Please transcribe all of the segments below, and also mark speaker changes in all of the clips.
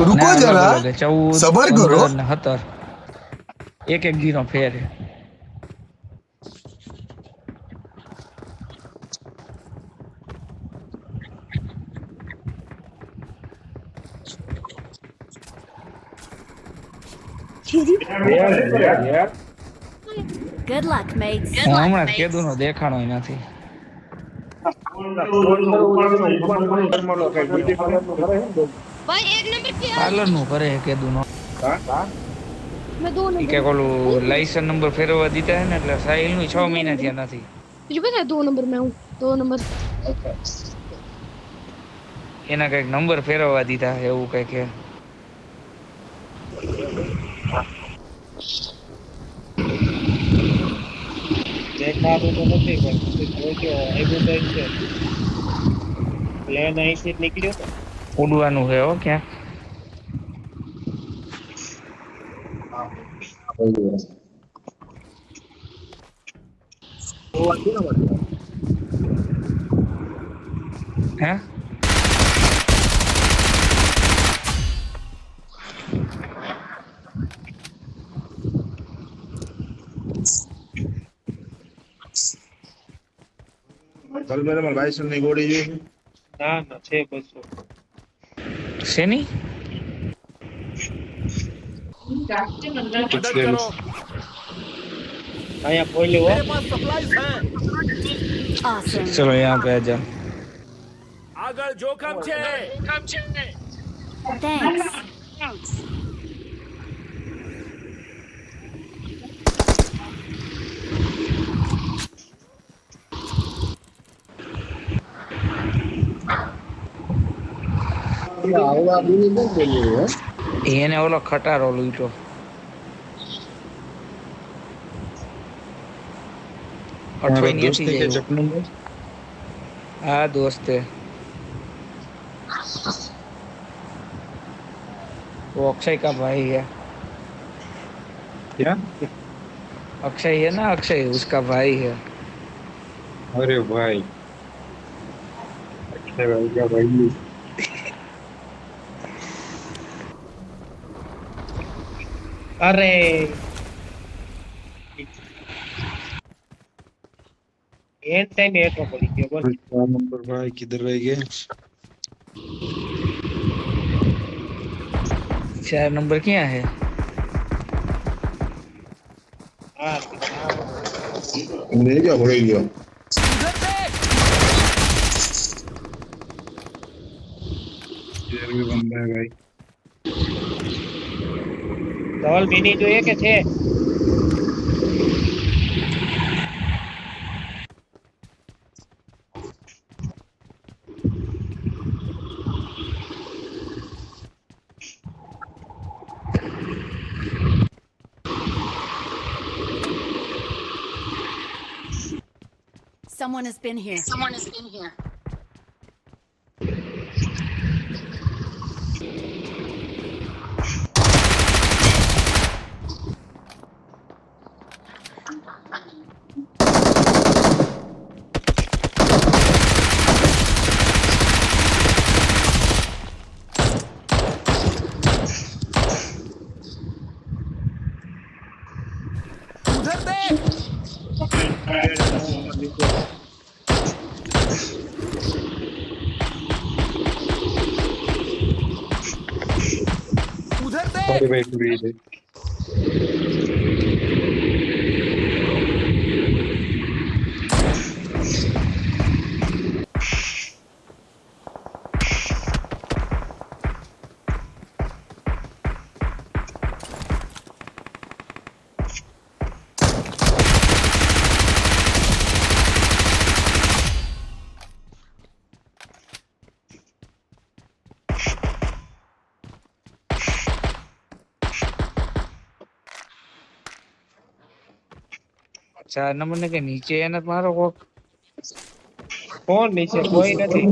Speaker 1: रुको
Speaker 2: ના અલગ
Speaker 1: जरा
Speaker 2: અલગ હે 14
Speaker 1: सबर करो
Speaker 2: 15 ને 17 એક એક દી નો ફેર હે
Speaker 3: Good luck, mates.
Speaker 2: હું હમણાં જ કીધું નો દેખાણો નથી
Speaker 4: भाई एक नंबर पे है।
Speaker 2: પાર્લર નું કરે હે કીધું નો
Speaker 4: मैं 2
Speaker 2: ઈ
Speaker 4: नंबर
Speaker 2: કે
Speaker 4: में
Speaker 2: ઓલું
Speaker 4: भाई
Speaker 2: લાયસન્સ નંબર ફેરવવા દીધા હે ને એટલે સાહિલ નું 6
Speaker 4: 2
Speaker 2: મહિના
Speaker 4: नंबर
Speaker 2: થયા નથી
Speaker 4: तुझे पता है 2 नंबर में हूँ 2 नंबर
Speaker 2: એના કઈક નંબર ફેરવવા દીધા હે એવું કઈક હે
Speaker 5: દેખાતું તો નથી પણ જોજો આવ્યું તો છે પ્લેન અહીંથી જ નીકળ્યો તો
Speaker 2: ઉડવાનું હે હો ક્યાં હે
Speaker 6: कल मेरे में लाइसेंस नहीं गोड़ी जी
Speaker 5: ના ના છે 200
Speaker 2: શેની
Speaker 7: मदद करो
Speaker 5: અહીંયા ખોલ્યું હો
Speaker 7: मेरे पास सप्लाईज हैं
Speaker 3: Awesome.
Speaker 2: ચલો यहाँ पे आ जाओ
Speaker 7: આગળ જોખમ છે
Speaker 3: Thanks.
Speaker 2: એને ઓલો ખટારો લૂંટો અઠવાઈ
Speaker 6: दोस्ती
Speaker 2: નથી
Speaker 6: के
Speaker 2: જાય
Speaker 6: चक्कर में
Speaker 2: હા દોસ્તે वो अक्षय का भाई है
Speaker 6: क्या
Speaker 2: अक्षय है ना अक्षय उसका भाई है
Speaker 6: अरे भाई अक्षय भाई का भाई
Speaker 5: અરે એન ટાઈમે હેઠો પડી ગયો બોલ
Speaker 6: क्या नंबर भाई किधर रह गए
Speaker 2: 4 नंबर क्या है
Speaker 5: હા
Speaker 6: ले क्या हो गया ये भी बंदा है भाई
Speaker 5: ધવલ મિની જોઈએ કે છે
Speaker 3: Someone has been here.
Speaker 7: उधर देख उधर
Speaker 6: अरे
Speaker 7: देख
Speaker 6: भाई पूरी दे
Speaker 2: चार नंबर ने के नीचे है ना तुम्हारा वो
Speaker 5: કોણ નીચે કોઈ નથી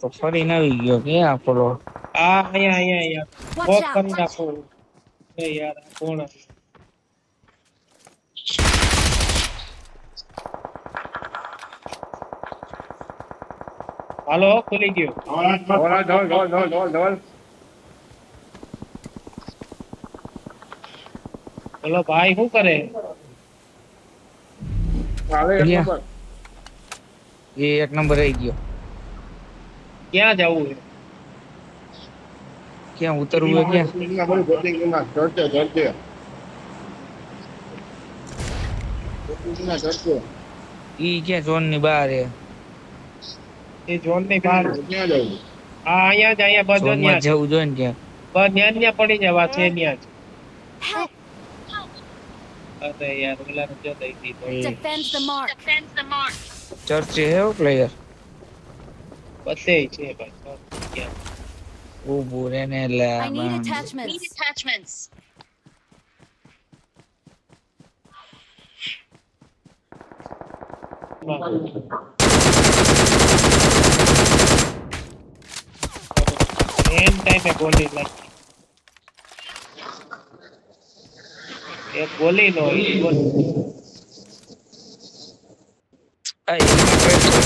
Speaker 2: तो फरी ना गयो के आपलो
Speaker 5: આ અહીંયા અહીંયા અહીંયા
Speaker 3: Watch
Speaker 5: બોક્સ
Speaker 3: out.
Speaker 5: કરી નાખો એ યાર આ કોણ આવ્યું? હાલો ખુલી ગયું. બોલો ભાઈ શું કરે?
Speaker 2: એ એક નંબર આવી ગયો.
Speaker 5: ક્યાં જવું છે?
Speaker 2: ક્યાં ઉતરવું હે ક્યાં? ઈ ક્યાં ઝોન ની બહાર હે?
Speaker 5: એ ઝોન ની બહાર. હા અહીંયા જ અહીંયા બસ
Speaker 2: ઝોન માં જવું જોઈએ ને ક્યાં?
Speaker 5: બસ ન્યા પડી જવા છે ન્યા જ. અરે યાર ઓલા ને જો દઈ દીધો.
Speaker 3: Defend the mark.
Speaker 2: ચર્ચે હે પ્લેયર.
Speaker 5: બધે છે ભાઈ.
Speaker 2: ઊભું રે ને એટલે
Speaker 3: I need
Speaker 2: આમાં.
Speaker 3: attachments.
Speaker 5: એમ ટાઈમે ગોલી લાગી. એક ગોલી નો
Speaker 2: આ એમાં crash થઈ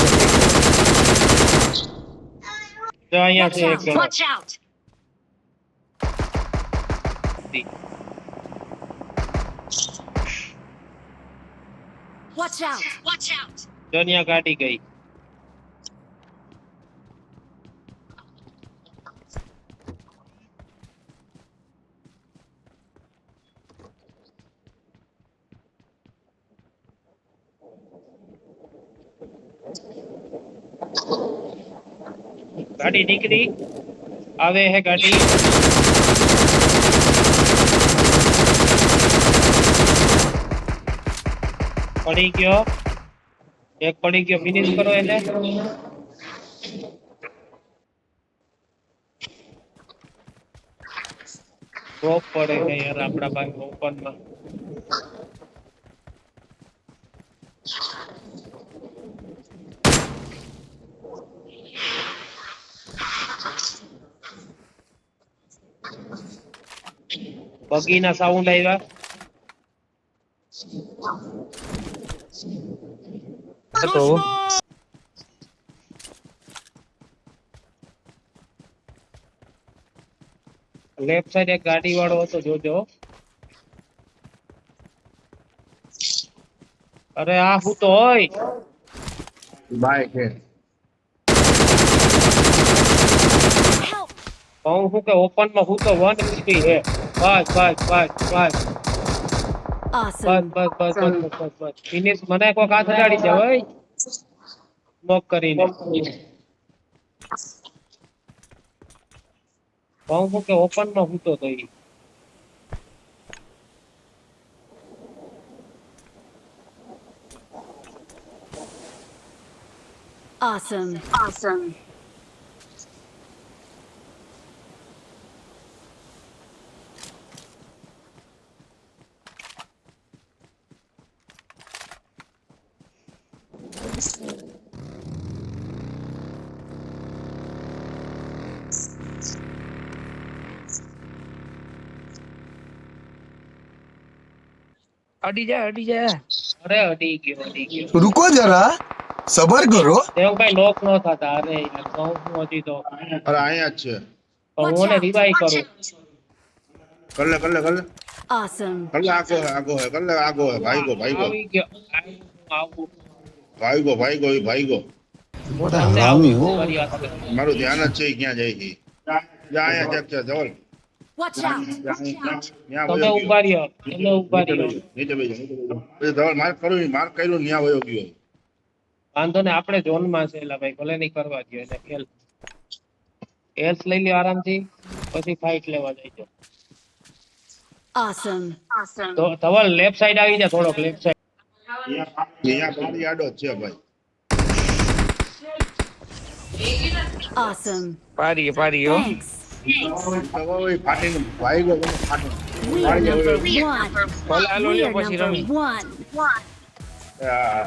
Speaker 5: જો અહીંયા
Speaker 3: Watch
Speaker 5: છે એક
Speaker 3: out.
Speaker 5: જણો.
Speaker 3: Watch out. Watch out. Watch out.
Speaker 5: જો ત્યાં ગાડી ગઈ. ગાડી નીકળી આવે હે ગાડી. પડી ગયો એક પડી ગયો ફિનિશ કરો એને. ડ્રોપ પડે છે યાર આપણા પાસે ઓપન માં. બગી ના સાઉન્ડ આવ્યા.
Speaker 2: તો
Speaker 5: લેફ્ટ સાઈડ એક ગાડી વાળો હતો જોજો. અરે આ હું તો હોય
Speaker 6: બાઈક હે
Speaker 3: Help.
Speaker 5: કહું છું કે ઓપન માં હું તો 150 હે. બસ બસ બસ બસ
Speaker 3: Awesome.
Speaker 5: બસ બસ બસ બસ બસ બસ ફિનિશ. મને કોક હાથ અડાડી જાય હોય સ્મોક કરીને. કહું છું કે ઓપન માં હું તો ઈ.
Speaker 3: Awesome.
Speaker 2: અડી જા અડી જા.
Speaker 5: અરે અડી ગયો.
Speaker 1: रुको जरा सबर करो
Speaker 5: દેવભાઈ લોક નો થતા. અરે યાર કહું છું હજી તો
Speaker 6: અરે અહીંયા જ છે
Speaker 5: પણ હું ને રિવાઈ કરું.
Speaker 6: કર લે
Speaker 3: Awesome.
Speaker 6: આગો હે ભાઈગો
Speaker 5: આવી ગયો. આવું
Speaker 6: ભાઈગો
Speaker 1: बड़ा हरामी हो
Speaker 5: ફરી વાત કરું.
Speaker 6: મારું ધ્યાન જ છે ઈ ક્યાં જાય છે જા અહીંયા ચેક છે ધવલ
Speaker 3: Watch out.
Speaker 6: ન્યા
Speaker 5: તમે
Speaker 6: વયો
Speaker 5: ઉભા રહ્યો.
Speaker 6: નીચે બેસી પછી ધવલ માર્ક કર્યું ન્યા વયો ગયો
Speaker 5: વાંધો ને આપણે ઝોન માં છે એલા ભાઈ ભલે નહીં કરવા દો એને. હેલ્થ લઈ લ્યો આરામથી પછી ફાઇટ લેવા જઈજો.
Speaker 3: Awesome.
Speaker 5: તો ધવલ લેફ્ટ સાઈડ આવી જા થોડોક લેફ્ટ સાઈડ.
Speaker 6: અહીંયા પાડી આડો જ છે ભાઈ
Speaker 3: Awesome.
Speaker 2: પારી હો.
Speaker 3: Thanks.
Speaker 6: ઓય ફાટીને ભાઈગો ફાટી
Speaker 3: We are number one.
Speaker 2: ભલે હાલો
Speaker 3: We
Speaker 2: લ્યો
Speaker 3: are
Speaker 2: પછી રમી.
Speaker 3: number one.
Speaker 6: આ